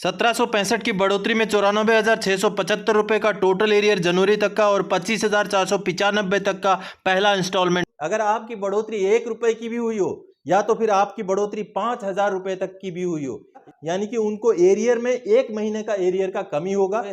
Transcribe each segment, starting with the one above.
1765 की बढ़ोतरी में 94,675 रुपये का टोटल एरियर जनवरी तक का और 25,495 तक का पहला इंस्टॉलमेंट। अगर आपकी बढ़ोतरी 1 रुपए की भी हुई हो या तो फिर आपकी बढ़ोतरी 5,000 रुपए तक की भी हुई हो, यानी कि उनको एरियर में 1 महीने का एरियर का कमी होगा।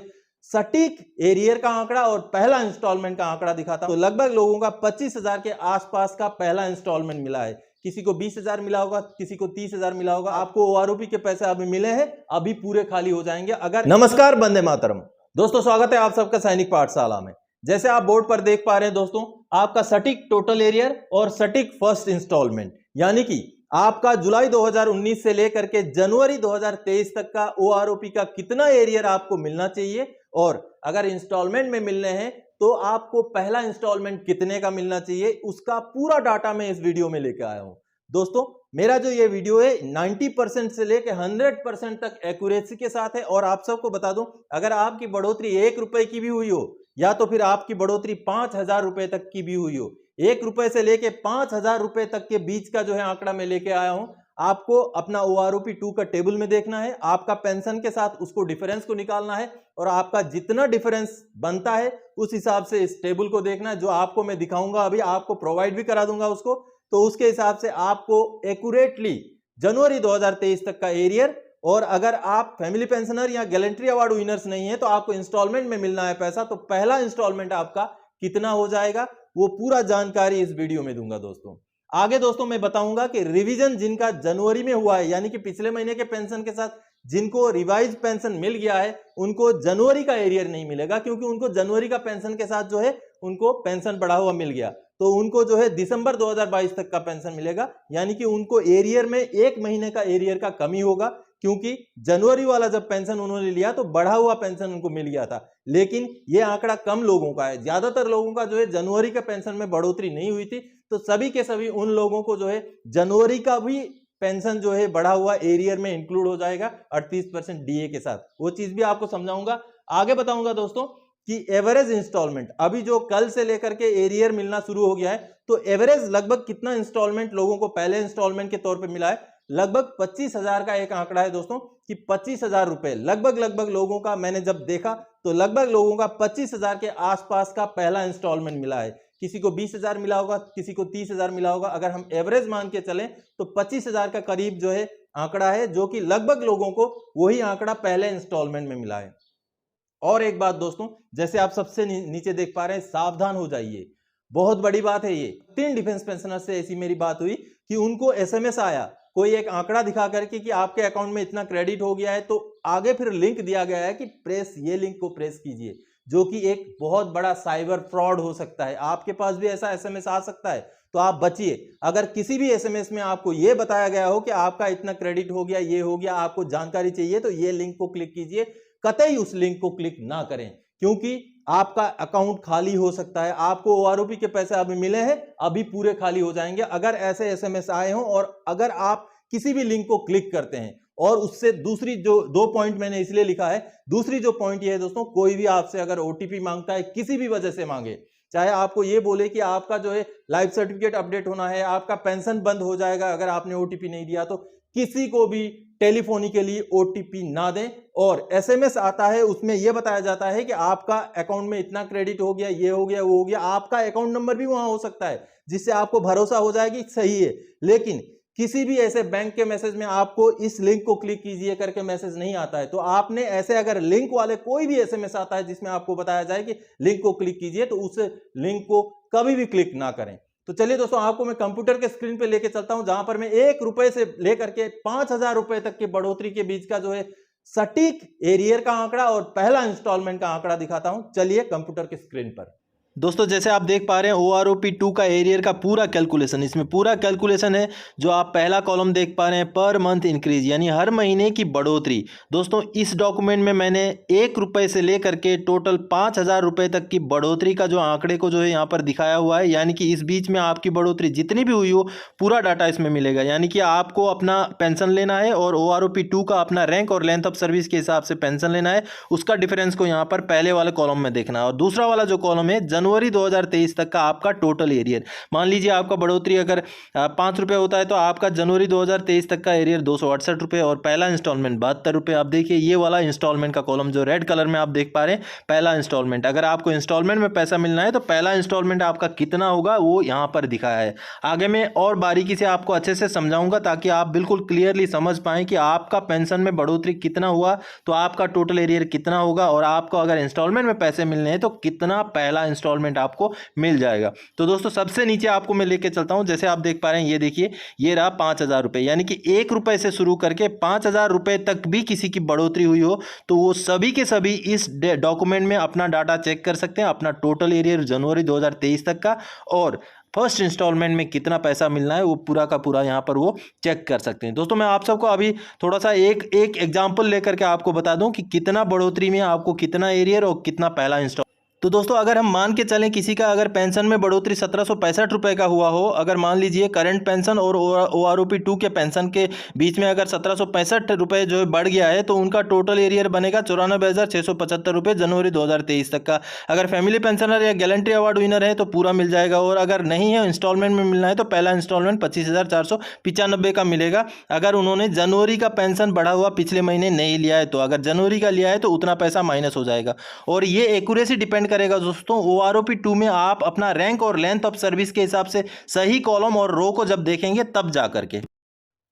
सटीक एरियर का आंकड़ा और पहला इंस्टॉलमेंट का आंकड़ा दिखाता हूं, तो लगभग लोगों का 25,000 के आसपास का पहला इंस्टॉलमेंट मिला है। किसी को 20,000 मिला होगा, किसी को 30,000 मिला होगा। आपको ओआरओपी के पैसे अभी मिले हैं, अभी पूरे खाली हो जाएंगे अगर। नमस्कार, वंदे मातरम दोस्तों, स्वागत है आप सबका सैनिक पाठशाला में। जैसे आप बोर्ड पर देख पा रहे हैं दोस्तों, आपका सटीक टोटल एरियर और सटीक फर्स्ट इंस्टॉलमेंट, यानी कि आपका जुलाई 2019 से लेकर के जनवरी 2023 तक का ओआरओपी का कितना एरियर आपको मिलना चाहिए, और अगर इंस्टॉलमेंट में मिलने हैं तो आपको पहला इंस्टॉलमेंट कितने का मिलना चाहिए, उसका पूरा डाटा मैं इस वीडियो में लेकर आया हूं। दोस्तों, मेरा जो ये वीडियो है 90% से लेकर 100% तक एक्यूरेसी के साथ है। और आप सबको बता दूं, अगर आपकी बढ़ोतरी 1 रुपए की भी हुई हो या तो फिर आपकी बढ़ोतरी 5,000 रुपए तक की भी हुई हो, 1 रुपए से लेके 5,000 रुपए तक के बीच का जो है आंकड़ा मैं लेके आया हूं। आपको अपना ओआरओपी 2 का टेबल में देखना है, आपका पेंशन के साथ उसको डिफरेंस को निकालना है, और आपका जितना डिफरेंस बनता है उस हिसाब से इस टेबल को देखना है, जो आपको मैं दिखाऊंगा अभी, आपको प्रोवाइड भी करा दूंगा उसको। तो उसके हिसाब से आपको एक्यूरेटली जनवरी 2023 तक का एरियर, और अगर आप फैमिली पेंशनर या गैलेंट्री अवार्ड विनर्स नहीं है तो आपको इंस्टॉलमेंट में मिलना है पैसा, तो पहला इंस्टॉलमेंट आपका कितना हो जाएगा वो पूरा जानकारी इस वीडियो में दूंगा। दोस्तों आगे दोस्तों मैं बताऊंगा कि रिवीजन जिनका जनवरी में हुआ है, यानी कि पिछले महीने के पेंशन के साथ जिनको रिवाइज पेंशन मिल गया है, उनको जनवरी का एरियर नहीं मिलेगा, क्योंकि उनको जनवरी का पेंशन के साथ जो है उनको पेंशन बढ़ा हुआ मिल गया, तो उनको जो है दिसंबर 2022 तक का पेंशन मिलेगा। यानी कि उनको एरियर में 1 महीने का एरियर का कमी होगा, क्योंकि जनवरी वाला जब पेंशन उन्होंने लिया तो बढ़ा हुआ पेंशन उनको मिल गया था। लेकिन ये आंकड़ा कम लोगों का है, ज्यादातर लोगों का जो है जनवरी का पेंशन में बढ़ोतरी नहीं हुई थी, तो सभी के सभी उन लोगों को जो है जनवरी का भी पेंशन जो है बढ़ा हुआ एरियर में इंक्लूड हो जाएगा 38% डीए के साथ। वो चीज भी आपको समझाऊंगा, आगे बताऊंगा दोस्तों कि एवरेज इंस्टॉलमेंट अभी जो कल से लेकर के एरियर मिलना शुरू हो गया है, तो एवरेज लगभग कितना इंस्टॉलमेंट लोगों को पहले इंस्टॉलमेंट के तौर पे मिला है। लगभग 25,000 का एक आंकड़ा है दोस्तों, कि 25,000 रुपए लगभग लोगों का, मैंने जब देखा तो लगभग लोगों का 25,000 के आसपास का पहला इंस्टॉलमेंट मिला है। किसी को 20,000 मिला होगा, किसी को 30,000 मिला होगा। अगर हम एवरेज मान के चलें तो 25,000 का करीब जो है आंकड़ा है, जो कि लगभग लोगों को वही आंकड़ा पहले इंस्टॉलमेंट में मिला है। और एक बात दोस्तों, जैसे आप सबसे नीचे देख पा रहे हैं, सावधान हो जाइए, बहुत बड़ी बात है ये। 3 डिफेंस पेंशनर से ऐसी मेरी बात हुई कि उनको एसएमएस आया कोई एक आंकड़ा दिखा करके कि आपके अकाउंट में इतना क्रेडिट हो गया है, तो आगे फिर लिंक दिया गया है कि प्रेस, ये लिंक को प्रेस कीजिए, जो कि एक बहुत बड़ा साइबर फ्रॉड हो सकता है। आपके पास भी ऐसा एसएमएस आ सकता है, तो आप बचिए। अगर किसी भी एसएमएस में आपको यह बताया गया हो कि आपका इतना क्रेडिट हो गया, ये हो गया, आपको जानकारी चाहिए, तो ये लिंक को क्लिक कीजिए। कतई उस लिंक को क्लिक ना करें, क्योंकि आपका अकाउंट खाली हो सकता है। आपको ओआरओपी के पैसे अभी मिले हैं, अभी पूरे खाली हो जाएंगे अगर ऐसे एसएमएस आए हों, और अगर आप किसी भी लिंक को क्लिक करते हैं। और उससे दूसरी जो 2 पॉइंट मैंने इसलिए लिखा है, दूसरी जो पॉइंट ये है दोस्तों, कोई भी आपसे अगर ओटीपी मांगता है, किसी भी वजह से मांगे, चाहे आपको ये बोले कि आपका जो है लाइफ सर्टिफिकेट अपडेट होना है, आपका पेंशन बंद हो जाएगा अगर आपने ओटीपी नहीं दिया, तो किसी को भी टेलीफोनी के लिए ओटीपी ना दें। और एसएमएस आता है, उसमें यह बताया जाता है कि आपका अकाउंट में इतना क्रेडिट हो गया, ये हो गया, वो हो गया। आपका अकाउंट नंबर भी वहां हो सकता है, जिससे आपको भरोसा हो जाएगी सही है। लेकिन किसी भी ऐसे बैंक के मैसेज में आपको इस लिंक को क्लिक कीजिए करके मैसेज नहीं आता है, तो आपने ऐसे अगर लिंक वाले कोई भी एसएमएस आता है जिसमें आपको बताया जाए कि लिंक को क्लिक कीजिए, तो उस लिंक को कभी भी क्लिक ना करें। तो चलिए दोस्तों, आपको मैं कंप्यूटर के स्क्रीन पे लेके चलता हूं, जहां पर मैं 1 रुपए से लेकर के 5,000 रुपए तक की बढ़ोतरी के बीच का जो है सटीक एरियर का आंकड़ा और पहला इंस्टॉलमेंट का आंकड़ा दिखाता हूं। चलिए कंप्यूटर के स्क्रीन पर। दोस्तों जैसे आप देख पा रहे हैं, ओआरओपी 2 का एरियर का पूरा कैलकुलेशन, इसमें पूरा कैलकुलेशन है। जो आप पहला कॉलम देख पा रहे हैं, पर मंथ इंक्रीज, यानी हर महीने की बढ़ोतरी। दोस्तों इस डॉक्यूमेंट में मैंने 1 रुपए से लेकर के टोटल 5,000 रुपए तक की बढ़ोतरी का जो आंकड़े को जो है यहाँ पर दिखाया हुआ है, यानी कि इस बीच में आपकी बढ़ोतरी जितनी भी हुई हो, पूरा डाटा इसमें मिलेगा। यानी कि आपको अपना पेंशन लेना है और ओआरओपी 2 का अपना रैंक और लेंथ ऑफ सर्विस के हिसाब से पेंशन लेना है, उसका डिफरेंस को यहाँ पर पहले वाले कॉलम में देखना है। और दूसरा वाला जो कॉलम है, जनवरी 2023 तक का आपका टोटल एरियर। मान लीजिए आपका बढ़ोतरी अगर 5 रुपये होता है तो आपका जनवरी 2023 तक का एरियर 268 रुपये और पहला इंस्टॉलमेंट 72 रुपये। आप देखिए ये वाला इंस्टॉलमेंट का कॉलम जो रेड कलर में आप देख पा रहे हैं, पहला इंस्टॉलमेंट। अगर आपको इंस्टॉलमेंट में पैसा मिलना है तो पहला इंस्टॉलमेंट आपका कितना होगा वो यहाँ पर दिखाया है। आगे मैं और बारीकी से आपको अच्छे से समझाऊंगा ताकि आप बिल्कुल क्लियरली समझ पाएं कि आपका पेंशन में बढ़ोतरी कितना हुआ तो आपका टोटल एरियर कितना होगा, और आपको अगर इंस्टॉलमेंट में पैसे मिलने हैं तो कितना पहला इंस्टॉलमेंट आपको मिल जाएगा। तो दोस्तों सबसे नीचे आपको मैं लेके चलता हूं। जैसे आप देख पा रहे हैं, ये देखिए ये रहा 5,000 रुपये, यानी कि 1 रुपये से शुरू करके 5,000 रुपये तक भी किसी की बढ़ोतरी हुई हो तो वो सभी के सभी इस डॉक्यूमेंट में अपना डाटा चेक कर सकते हैं, अपना टोटल एरियर जनवरी 2023 तक का और फर्स्ट इंस्टॉलमेंट में कितना पैसा मिलना है वो पूरा का पूरा यहाँ पर वो चेक कर सकते हैं। दोस्तों मैं आप सबको अभी थोड़ा सा एक एग्जांपल लेकर के आपको बता दूं कि कितना बढ़ोतरी में आपको कितना एरियर और कितना पहला इंस्टॉल। तो दोस्तों अगर हम मान के चलें किसी का अगर पेंशन में बढ़ोतरी 1765 रुपये का हुआ हो, अगर मान लीजिए करंट पेंशन और OROP 2 के पेंशन के बीच में अगर 1765 रुपये जो बढ़ गया है तो उनका टोटल एरियर बनेगा 94,675 रुपये जनवरी 2023 तक का। अगर फैमिली पेंशनर या गैलेंट्री अवार्ड विनर है तो पूरा मिल जाएगा, और अगर नहीं है इंस्टॉलमेंट में मिलना है तो पहला इंस्टॉलमेंट 25,495 का मिलेगा। अगर उन्होंने जनवरी का पेंशन बढ़ा हुआ पिछले महीने नहीं लिया है तो अगर जनवरी का लिया है तो उतना पैसा माइनस हो जाएगा। और ये एक्यूरेसी डिपेंड करेगा दोस्तों OROP 2 में आप अपना रैंक और लेंथ ऑफ सर्विस के हिसाब से सही कॉलम और रो को जब देखेंगे तब जा करके।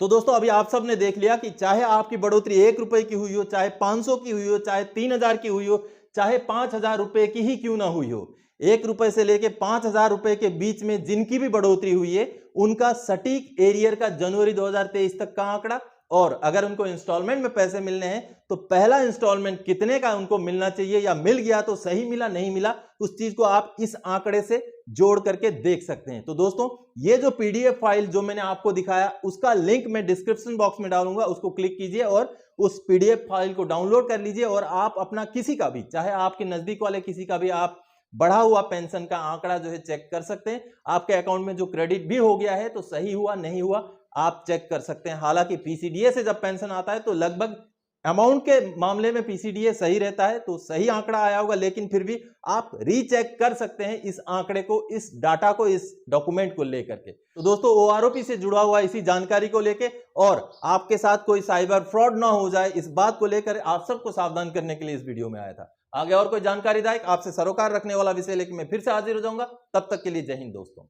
तो दोस्तों अभी आप सब ने देख लिया कि चाहे आपकी बढ़ोतरी 1 रुपए की हुई हो, चाहे 500 की हुई हो, चाहे 3,000 की हुई हो, चाहे 5,000 रुपए की ही क्यों ना हुई हो, 1 रुपए से लेके 5,000 रुपए के बीच में जिनकी भी बढ़ोतरी हुई है उनका सटीक एरियर का जनवरी 2023 तक का आंकड़ा, और अगर उनको इंस्टॉलमेंट में पैसे मिलने हैं तो पहला इंस्टॉलमेंट कितने का उनको मिलना चाहिए, या मिल गया तो सही मिला नहीं मिला उस चीज को आप इस आंकड़े से जोड़ करके देख सकते हैं। तो दोस्तों ये जो PDF फाइल जो मैंने आपको दिखाया उसका लिंक मैं डिस्क्रिप्शन बॉक्स में डालूंगा, उसको क्लिक कीजिए और उस PDF फाइल को डाउनलोड कर लीजिए और आप अपना किसी का भी, चाहे आपके नजदीक वाले किसी का भी आप बढ़ा हुआ पेंशन का आंकड़ा जो है चेक कर सकते हैं। आपके अकाउंट में जो क्रेडिट भी हो गया है तो सही हुआ नहीं हुआ आप चेक कर सकते हैं। हालांकि PCDA से जब पेंशन आता है तो लगभग अमाउंट के मामले में PCDA सही रहता है, तो सही आंकड़ा आया होगा, लेकिन फिर भी आप रीचेक कर सकते हैं इस आंकड़े को, इस डाटा को, इस डॉक्यूमेंट को लेकर के। तो दोस्तों OROP से जुड़ा हुआ इसी जानकारी को लेके और आपके साथ कोई साइबर फ्रॉड ना हो जाए इस बात को लेकर आप सबको सावधान करने के लिए इस वीडियो में आया था। आगे और कोई जानकारीदायक आपसे सरोकार रखने वाला विषय लेकर मैं फिर से हाजिर हो जाऊंगा। तब तक के लिए जय हिंद दोस्तों।